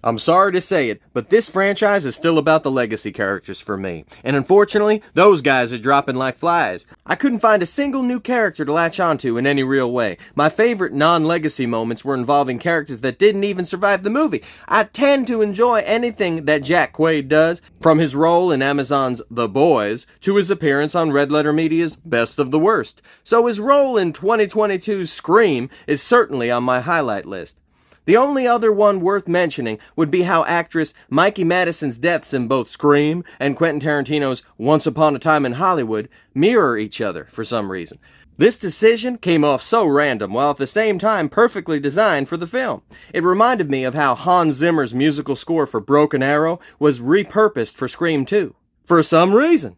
I'm sorry to say it, but this franchise is still about the legacy characters for me. And unfortunately, those guys are dropping like flies. I couldn't find a single new character to latch onto in any real way. My favorite non-legacy moments were involving characters that didn't even survive the movie. I tend to enjoy anything that Jack Quaid does, from his role in Amazon's The Boys to his appearance on Red Letter Media's Best of the Worst. So his role in 2022's Scream is certainly on my highlight list. The only other one worth mentioning would be how actress Mikey Madison's deaths in both Scream and Quentin Tarantino's Once Upon a Time in Hollywood mirror each other for some reason. This decision came off so random, while at the same time perfectly designed for the film. It reminded me of how Hans Zimmer's musical score for Broken Arrow was repurposed for Scream 2. For some reason.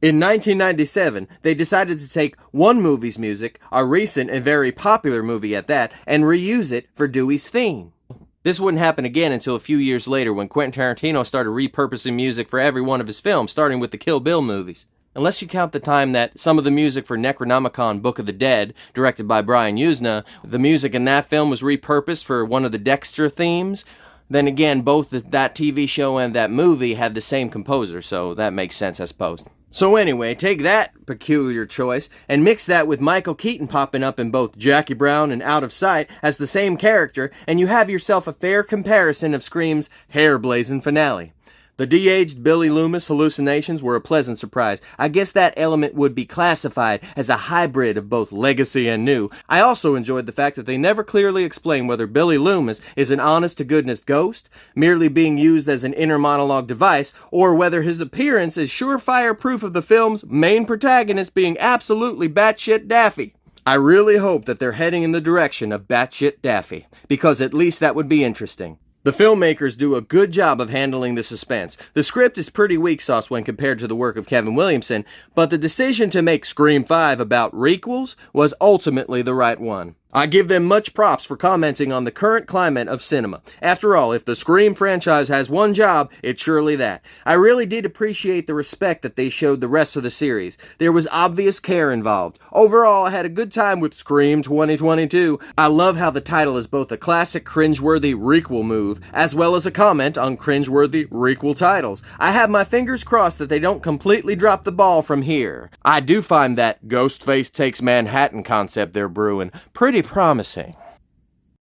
In 1997, they decided to take one movie's music, a recent and very popular movie at that, and reuse it for Dewey's theme. This wouldn't happen again until a few years later when Quentin Tarantino started repurposing music for every one of his films, starting with the Kill Bill movies. Unless you count the time that some of the music for Necronomicon Book of the Dead, directed by Brian Yuzna, the music in that film was repurposed for one of the Dexter themes. Then again, both that TV show and that movie had the same composer, so that makes sense, I suppose. So anyway, take that peculiar choice and mix that with Michael Keaton popping up in both Jackie Brown and Out of Sight as the same character, and you have yourself a fair comparison of Scream's hair-blazing finale. The de-aged Billy Loomis hallucinations were a pleasant surprise. I guess that element would be classified as a hybrid of both legacy and new. I also enjoyed the fact that they never clearly explain whether Billy Loomis is an honest-to-goodness ghost, merely being used as an inner monologue device, or whether his appearance is surefire proof of the film's main protagonist being absolutely batshit daffy. I really hope that they're heading in the direction of batshit daffy, because at least that would be interesting. The filmmakers do a good job of handling the suspense. The script is pretty weak sauce when compared to the work of Kevin Williamson, but the decision to make Scream 5 about requels was ultimately the right one. I give them much props for commenting on the current climate of cinema. After all, if the Scream franchise has one job, it's surely that. I really did appreciate the respect that they showed the rest of the series. There was obvious care involved. Overall, I had a good time with Scream 2022. I love how the title is both a classic cringeworthy requel move, as well as a comment on cringeworthy requel titles. I have my fingers crossed that they don't completely drop the ball from here. I do find that Ghostface Takes Manhattan concept they're brewing pretty promising.